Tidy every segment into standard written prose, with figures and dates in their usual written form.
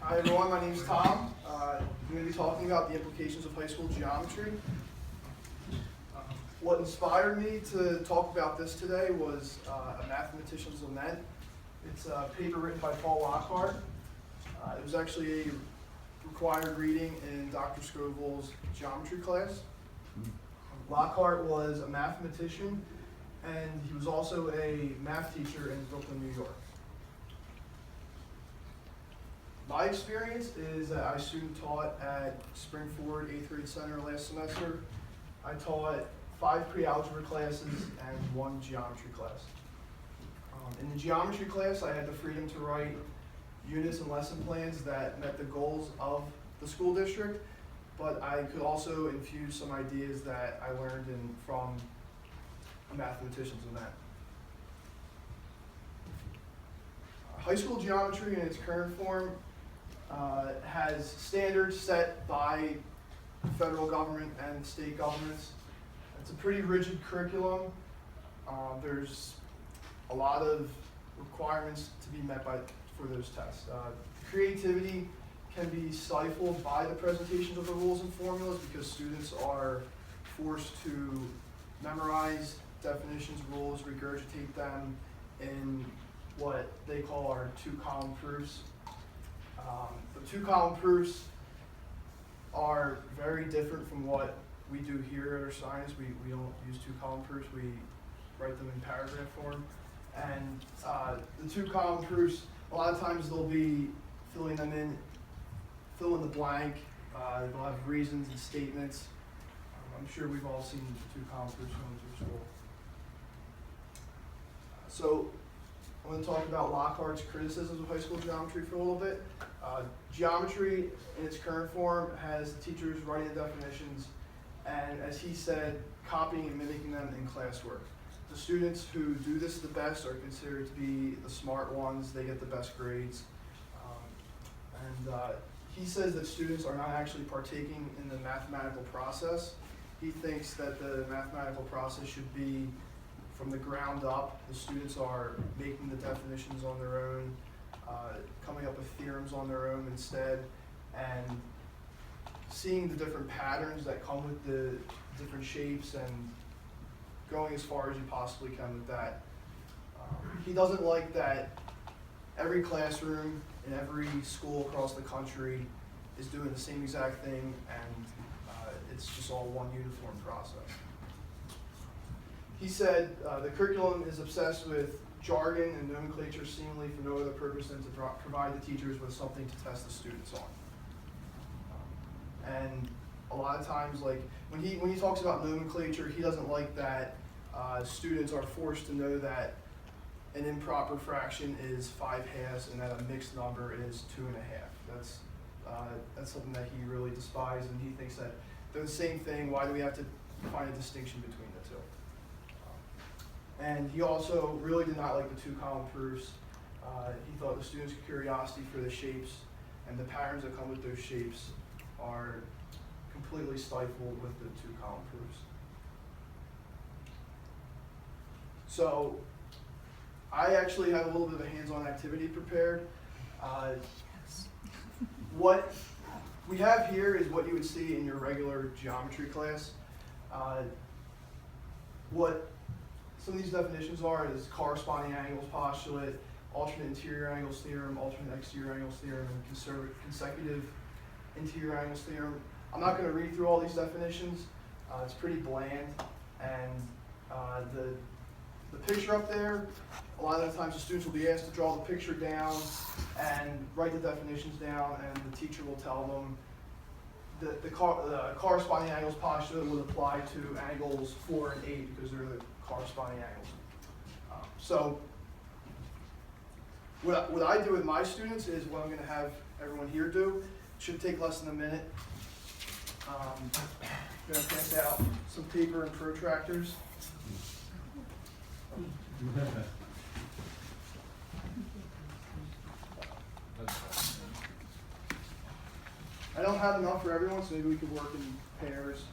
Hi everyone, my name is Tom. I'm going to be talking about the implications of high school geometry. What inspired me to talk about this today was a mathematician's lament. It's a paper written by Paul Lockhart. It was actually a required reading in Dr. Scoville's geometry class. Lockhart was a mathematician and he was also a math teacher in Brooklyn, New York. My experience is that I student taught at Springford 8th grade center last semester. I taught 5 pre-algebra classes and 1 geometry class. In the geometry class, I had the freedom to write units and lesson plans that met the goals of the school district, but I could also infuse some ideas that I learned from a mathematician's lament. High school geometry in its current form has standards set by the federal government and state governments. It's a pretty rigid curriculum. There's a lot of requirements to be met for those tests. Creativity can be stifled by the presentations of the rules and formulas because students are forced to memorize definitions, rules, regurgitate them in what they call our 2-column proofs. The 2-column proofs are very different from what we do here at our science. We don't use 2-column proofs, we write them in paragraph form. And the 2-column proofs, a lot of times they'll be fill in the blank, they'll have reasons and statements. I'm sure we've all seen the 2-column proofs going through school. So I'm going to talk about Lockhart's criticisms of high school geometry for a little bit. Geometry in its current form has the teachers writing the definitions and, as he said, copying and mimicking them in classwork. The students who do this the best are considered to be the smart ones. They get the best grades. He says that students are not actually partaking in the mathematical process. He thinks that the mathematical process should be from the ground up. The students are making the definitions on their own, coming up with theorems on their own instead, and seeing the different patterns that come with the different shapes and going as far as you possibly can with that. He doesn't like that every classroom in every school across the country is doing the same exact thing and it's just all one uniform process. He said the curriculum is obsessed with jargon and nomenclature seemingly for no other purpose than to provide the teachers with something to test the students on. And a lot of times, like when he talks about nomenclature, he doesn't like that students are forced to know that an improper fraction is 5/2 and that a mixed number is 2.5. That's something that he really despises, and he thinks that they're the same thing. Why do we have to find a distinction between the two? And he also really did not like the 2-column proofs. He thought the students' curiosity for the shapes and the patterns that come with those shapes are completely stifled with the 2-column proofs. So I actually have a little bit of a hands-on activity prepared. What we have here is what you would see in your regular geometry class. What some of these definitions are is corresponding angles postulate, alternate interior angles theorem, alternate exterior angles theorem, and consecutive interior angles theorem. I'm not going to read through all these definitions. It's pretty bland, and the picture up there, a lot of the times the students will be asked to draw the picture down and write the definitions down, and the teacher will tell them the corresponding angles postulate would apply to angles 4 and 8 because they're the corresponding angles. So what I do with my students is what I'm going to have everyone here do. It should take less than a minute. I'm going to pass out some paper and protractors. I don't have enough for everyone, so maybe we could work in pairs.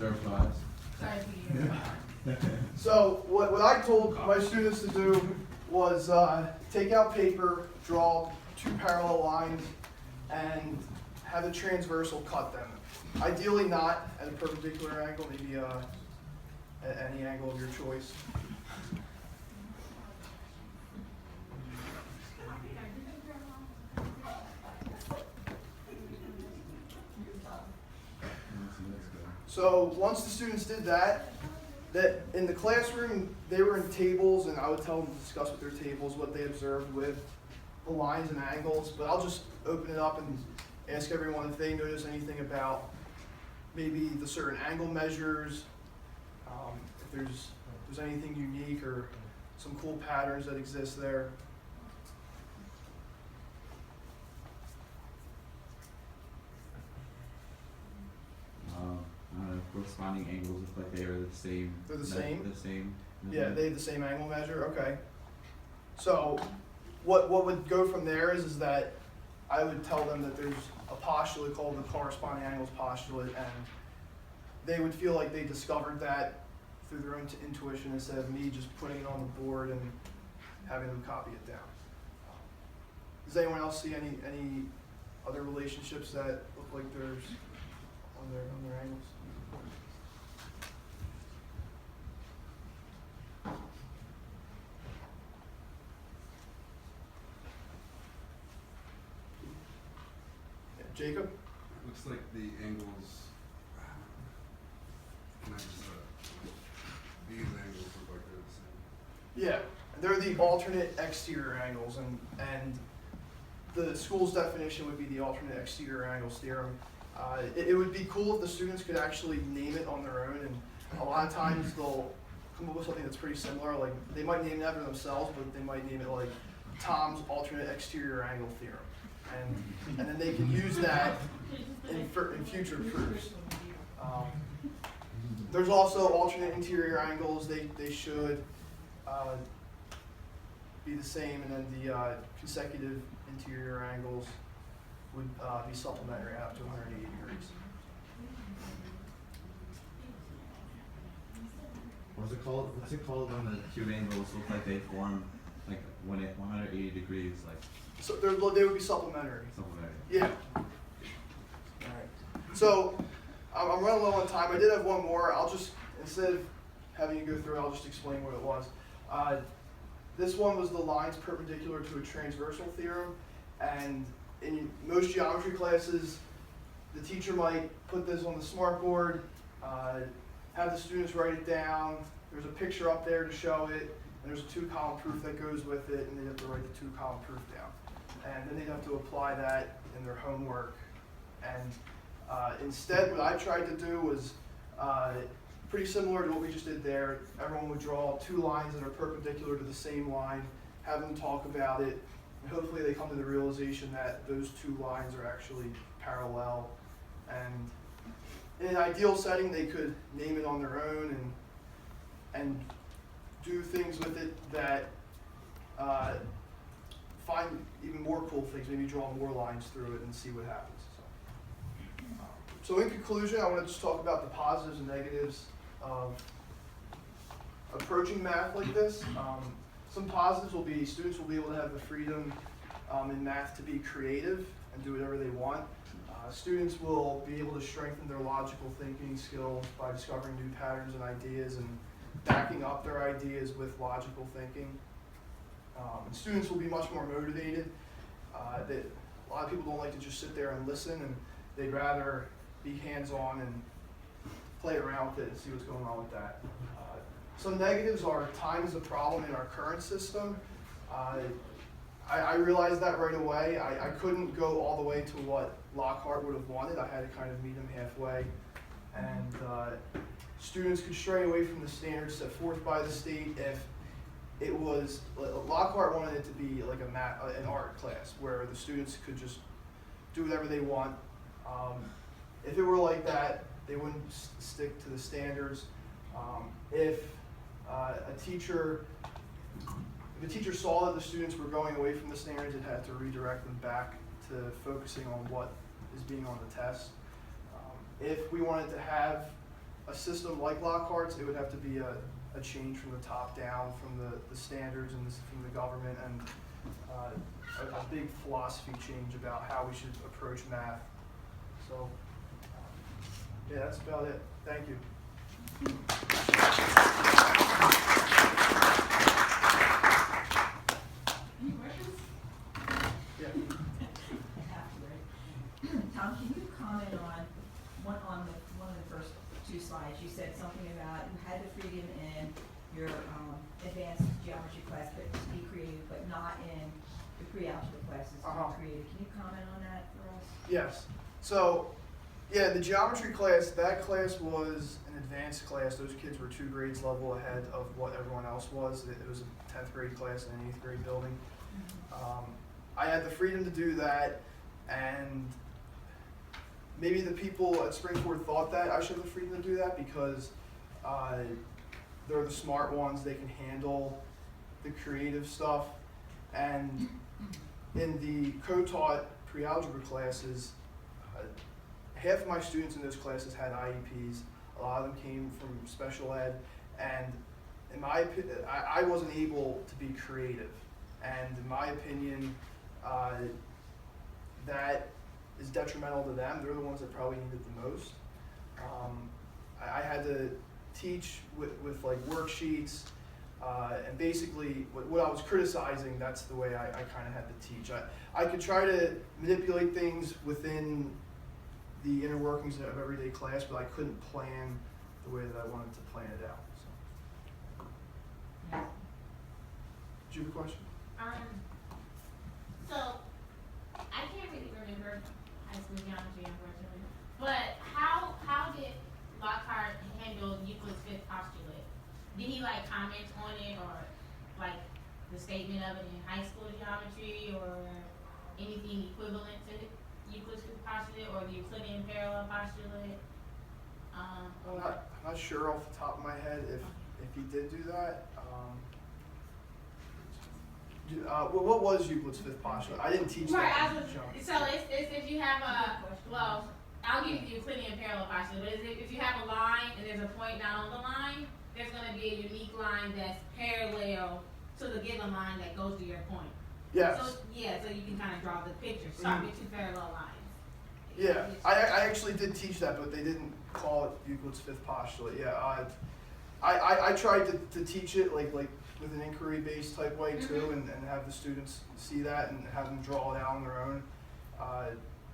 Observe class. So what I told my students to do was take out paper, draw 2 parallel lines, and have a transversal cut them. Ideally not at a perpendicular angle, maybe at any angle of your choice. So once the students did that in the classroom, they were in tables, and I would tell them to discuss with their tables what they observed with the lines and angles, but I'll just open it up and ask everyone if they notice anything about maybe the certain angle measures, if there's anything unique or some cool patterns that exist there. Corresponding angles look like they are the same. They're the same? The same. Yeah, they have the same angle measure, okay. So what would go from there is that I would tell them that there's a postulate called the corresponding angles postulate, and they would feel like they discovered that through their own intuition instead of me just putting it on the board and having them copy it down. Does anyone else see any other relationships that look like there's on their angles? Jacob? Looks like the angles, these angles look like they're the same. Yeah, they're the alternate exterior angles, and the school's definition would be the alternate exterior angles theorem. It would be cool if the students could actually name it on their own, and a lot of times they'll come up with something that's pretty similar. Like, they might name it after themselves, but they might name it like Tom's alternate exterior angle theorem. And then they can use that in future proofs. There's also alternate interior angles. They should be the same, and then the consecutive interior angles would be supplementary up to 180 degrees. What's it called? What's it called when the acute angles look like they form like when at 180 degrees, like? So they would be supplementary. Supplementary. Yeah. All right. So I'm running low on time. I did have one more. I'll just, instead of having you go through it, I'll just explain what it was. This one was the lines perpendicular to a transversal theorem, and in most geometry classes, the teacher might put this on the smartboard, have the students write it down. There's a picture up there to show it, and there's a 2-column proof that goes with it, and they have to write the 2-column proof down. And then they'd have to apply that in their homework. And instead, what I tried to do was pretty similar to what we just did there. Everyone would draw 2 lines that are perpendicular to the same line, have them talk about it, and hopefully they come to the realization that those 2 lines are actually parallel. And in an ideal setting, they could name it on their own and do things with it that find even more cool things, maybe draw more lines through it and see what happens. So in conclusion, I want to just talk about the positives and negatives of approaching math like this. Some positives will be students will be able to have the freedom in math to be creative and do whatever they want. Students will be able to strengthen their logical thinking skills by discovering new patterns and ideas and backing up their ideas with logical thinking. Students will be much more motivated. A lot of people don't like to just sit there and listen, and they'd rather be hands-on and play around with it and see what's going on with that. Some negatives are time is a problem in our current system. I realized that right away. I couldn't go all the way to what Lockhart would have wanted. I had to kind of meet him halfway. And students could stray away from the standards set forth by the state if it was, Lockhart wanted it to be like an art class where the students could just do whatever they want. If it were like that, they wouldn't stick to the standards. If a teacher saw that the students were going away from the standards, it had to redirect them back to focusing on what is being on the test. If we wanted to have a system like Lockhart's, it would have to be a change from the top down, from the standards and from the government, and a big philosophy change about how we should approach math. So, yeah, that's about it. Thank you. Any questions? Yeah. I have to, right? Tom, can you comment on one of the first two slides? You said something about you had the freedom in your advanced geometry class, but to be creative, but not in the pre-algebra classes to Uh-huh. be creative. Can you comment on that for us? Yes. So, yeah, the geometry class, that class was an advanced class. Those kids were 2 grades level ahead of what everyone else was. It was a 10th grade class in an 8th grade building. I had the freedom to do that, and maybe the people at Springford thought that I should have the freedom to do that because they're the smart ones. They can handle the creative stuff. And in the co-taught pre-algebra classes, half of my students in those classes had IEPs. A lot of them came from special ed, and in my opinion, I wasn't able to be creative. And in my opinion, that is detrimental to them. They're the ones that probably need it the most. I had to teach with like worksheets, and basically what I was criticizing, that's the way I kind of had to teach. I could try to manipulate things within the inner workings of everyday class, but I couldn't plan the way that I wanted to plan it out. So. Yeah. Did you have a question? So I can't really remember high school geometry, unfortunately. But how did Lockhart handle Euclid's fifth postulate? Did he like comment on it, or like the statement of it in high school geometry, or anything equivalent to Euclid's fifth postulate, or the Euclidean parallel postulate? I'm not sure off the top of my head if he did do that. What was Euclid's fifth postulate? I didn't teach Right, that. so it's if you have well, I'll give you the Euclidean parallel postulate, but if you have a line and there's a point not on the line, there's going to be a unique line that's parallel to the given line that goes to your point. Yes. So yeah, so you can kind of draw the picture. Start with 2 parallel lines. Yeah, I actually did teach that, but they didn't call it Euclid's fifth postulate. Yeah, I tried to teach it like with an inquiry-based type way too, and have the students see that and have them draw it out on their own.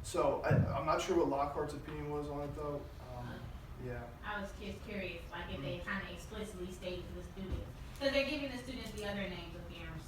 So I'm not sure what Lockhart's opinion was on it though. Yeah. I was just curious, like if they kind of explicitly stated to the students, because they're giving the students the other names of theorems